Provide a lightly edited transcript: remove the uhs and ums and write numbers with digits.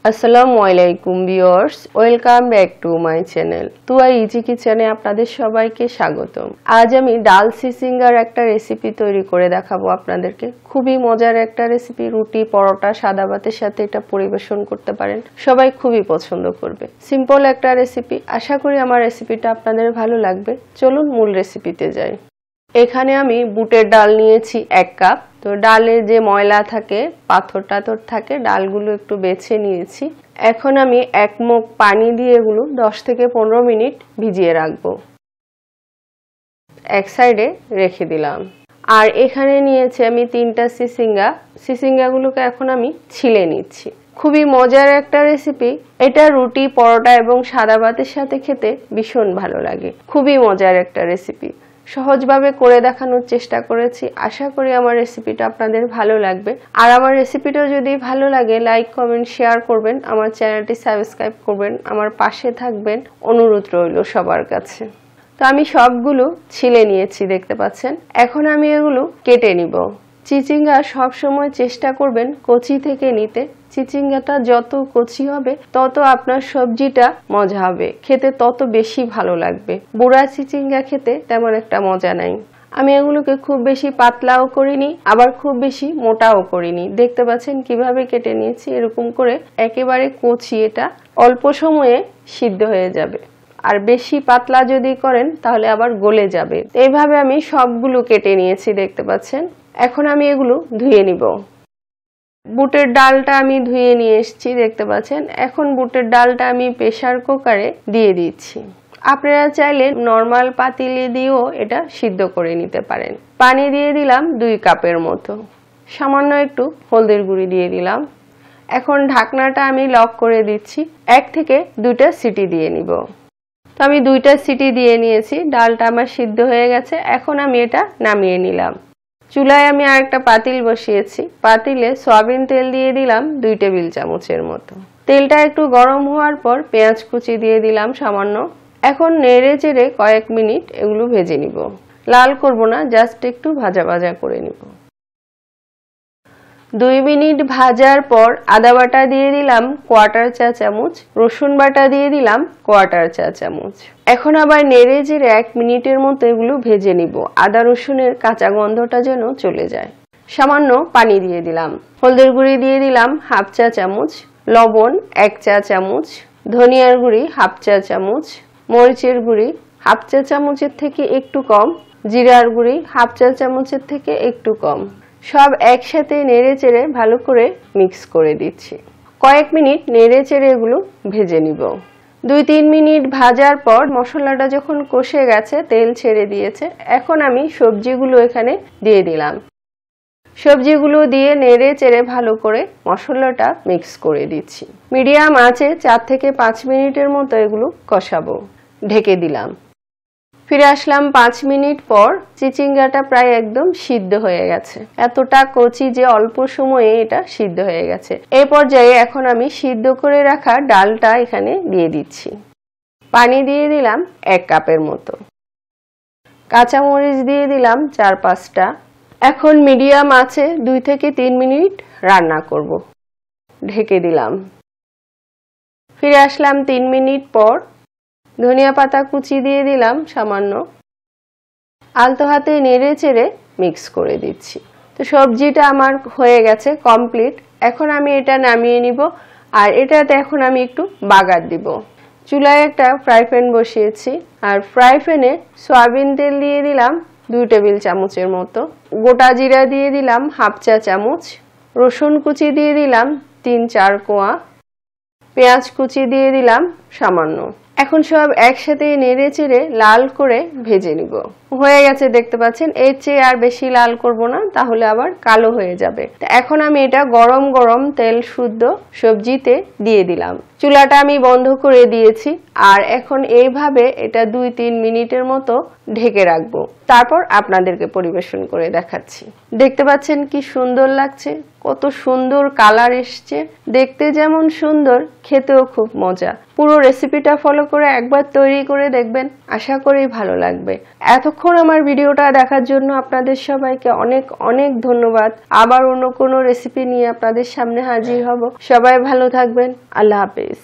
আসসালামু আলাইকুম viewers, welcome back to my channel Tuya easy কিচেনে আপনাদের সবাইকে স্বাগতম। আজ আমি ডাল সিসিঙ্গার একটা রেসিপি তৈরি করে দেখাবো আপনাদেরকে। খুবই মজার একটা রেসিপি, রুটি পরোটা সাদা ভাতের সাথে এটা পরিবেশন করতে পারেন, সবাই খুবই পছন্দ করবে। সিম্পল একটা রেসিপি, আশা করি আমার রেসিপিটা আপনাদের ভালো লাগবে। চলুন মূল রেসিপিতে যাই। এখানে আমি বুটের ডাল নিয়েছি 1 কাপ। তো ডালে যে ময়লা থাকে, পাথর টাথর থাকে, ডালগুলো একটু বেছে নিয়েছি। এখন আমি 1 মগ পানি দিয়ে এগুলো 10 থেকে 15 মিনিট ভিজিয়ে রাখবো, এক সাইডে রেখে দিলাম। আর এখানে নিয়েছি আমি 3টা সিসিঙ্গাগুলোকে এখন আমি ছিলে নিচ্ছি। খুবই মজার একটা রেসিপি এটা, রুটি পরোটা এবং সাদা ভাতের সাথে খেতে ভীষণ ভালো লাগে। খুবই মজার একটা রেসিপি, সহজভাবে করে দেখানোর চেষ্টা করেছি। আশা করি আমার রেসিপিটা আপনাদের ভালো লাগবে। আর আমার রেসিপিটা যদি ভালো লাগে লাইক কমেন্ট শেয়ার করবেন, আমার চ্যানেলটি সাবস্ক্রাইব করবেন, আমার পাশে থাকবেন, অনুরোধ রইল সবার কাছে। তো আমি সবগুলো ছিলে নিয়েছি, দেখতে পাচ্ছেন। এখন আমি এগুলো কেটে নিব। চিচিঙ্গা সব সময় চেষ্টা করবেন কচি থেকে নিতে। চিচিঙ্গাটা যত কচি হবে তত আপনার সবজিটা মজা হবে, খেতে তত বেশি ভালো লাগবে। বুড়া চিচিঙ্গা খেতে তেমন একটা মজা নাই। আমি এগুলোকে খুব বেশি পাতলাও করিনি, আবার খুব বেশি মোটাও করিনি। দেখতে পাচ্ছেন কিভাবে কেটে নিয়েছি, এরকম করে একেবারে কচি। এটা অল্প সময়ে সিদ্ধ হয়ে যাবে, আর বেশি পাতলা যদি করেন তাহলে আবার গলে যাবে। এইভাবে আমি সবগুলো কেটে নিয়েছি, দেখতে পাচ্ছেন। এখন আমি এগুলো ধুয়ে নিব। বুটের ডালটা আমি ধুয়ে নিয়ে এসেছি, দেখতে পাচ্ছেন। এখন বুটের ডালটা আমি প্রেসার কুকারে দিয়ে দিচ্ছি। আপনারা চাইলে নরমাল পাতিলে দিয়েও এটা সিদ্ধ করে নিতে পারেন। পানি দিয়ে দিলাম 2 কাপের মতো, সামান্য একটু হলদের গুঁড়ি দিয়ে দিলাম। এখন ঢাকনাটা আমি লক করে দিচ্ছি। 1 থেকে 2টা সিটি দিয়ে নিব। তো আমি 2টা সিটি দিয়ে নিয়েছি, ডালটা আমার সিদ্ধ হয়ে গেছে। এখন আমি এটা নামিয়ে নিলাম। চুলায় আমি আরেকটা পাতিল বসিয়েছি। পাতিলে সয়াবিন তেল দিয়ে দিলাম 2 টেবিল চামচের মতো। তেলটা একটু গরম হওয়ার পর পেঁয়াজ কুচি দিয়ে দিলাম সামান্য। এখন নেড়ে চেড়ে কয়েক মিনিট এগুলো ভেজে নিব। লাল করব না, জাস্ট একটু ভাজা ভাজা করে নিব। 2 মিনিট ভাজার পর আদা বাটা দিয়ে দিলাম 1/4 চা চামচ, রসুন বাটা দিয়ে দিলাম 1/4 চা চামচ। এখন আবার নেড়ে চেড়ে 1 মিনিটের মতো এগুলো ভেজে নিব, আদা রসুনের কাঁচা গন্ধটা যেন চলে যায়। সামান্য পানি দিয়ে দিলাম। হলদের গুঁড়ি দিয়ে দিলাম 1/2 চা চামচ, লবণ 1 চা চামচ, ধনিয়ার গুঁড়ি 1/2 চা চামচ, মরিচের গুঁড়ি 1/2 চা চামচের থেকে একটু কম, জিরার গুঁড়ি 1/2 চা চামচের থেকে একটু কম। সব একসাথে নেড়ে চেড়ে ভালো করে মিক্স করে দিচ্ছি। কয়েক মিনিট নেড়ে চেড়ে এগুলো ভেজে নিব। 2-3 মিনিট ভাজার পর মশলাটা যখন কষে গেছে, তেল ছেড়ে দিয়েছে, এখন আমি সবজিগুলো এখানে দিয়ে দিলাম। সবজিগুলো দিয়ে নেড়ে চেড়ে ভালো করে মশলাটা মিক্স করে দিচ্ছি। মিডিয়াম আঁচে 4 থেকে 5 মিনিটের মতো এগুলো কষাবো। ঢেকে দিলাম। ফিরে আসলাম 5 মিনিট পর। চিচিঙ্গাটা প্রায় একদম সিদ্ধ হয়ে গেছে, এতটা কচি যে অল্প সময়ে এটা সিদ্ধ হয়ে গেছে। এই পর্যায়ে এখন আমি সিদ্ধ করে রাখা ডালটা এখানে দিয়ে দিচ্ছি। পানি দিয়ে দিলাম 1 কাপের মতো। কাঁচামরিচ দিয়ে দিলাম 4-5টা। এখন মিডিয়াম আঁচে 2 থেকে 3 মিনিট রান্না করব। ঢেকে দিলাম। ফিরে আসলাম 3 মিনিট পর। ধনিয়া পাতা কুচি দিয়ে দিলাম সামান্য। আলতো হাতে নেড়ে চেড়ে মিক্স করে দিচ্ছি। তো সবজিটা আমার হয়ে গেছে কমপ্লিট। এখন আমি এটা নামিয়ে নিব। আর এটাতে এখন আমি একটু বাগার দিব। চুলায় একটা ফ্রাই প্যান বসিয়েছি, আর ফ্রাই প্যানে সয়াবিন তেল দিয়ে দিলাম 2 টেবিল চামচের মতো, গোটা জিরা দিয়ে দিলাম 1/2 চা চামচ, রসুন কুচি দিয়ে দিলাম 3-4 কোয়া, পেঁয়াজ কুচি দিয়ে দিলাম সামান্য। এখন সব একসাথে নেড়ে চেড়ে লাল করে ভেজে নিব। হয়ে গেছে, দেখতে পাচ্ছেন। এর চেয়ে আর বেশি লাল করব না, তাহলে আবার কালো হয়ে যাবে। এখন আমি এটা গরম গরম তেল শুদ্ধ সবজিতে দিয়ে দিলাম। চুলাটা আমি বন্ধ করে দিয়েছি আর এখন এইভাবে এটা 2-3 মিনিটের মতো ঢেকে রাখবো। তারপর আপনাদেরকে পরিবেশন করে দেখাচ্ছি। দেখতে পাচ্ছেন কি সুন্দর লাগছে, কত সুন্দর কালার এসছে, দেখতে যেমন সুন্দর খেতেও খুব মজা। পুরো রেসিপিটা ফলো করে একবার তৈরি করে দেখবেন, আশা করি ভালো লাগবে। এতক্ষণ আমার ভিডিওটা দেখার জন্য আপনাদের সবাইকে অনেক অনেক ধন্যবাদ। আবার অন্য কোনো রেসিপি নিয়ে আপনাদের সামনে হাজির হব। সবাই ভালো থাকবেন। আল্লাহ হাফেজ।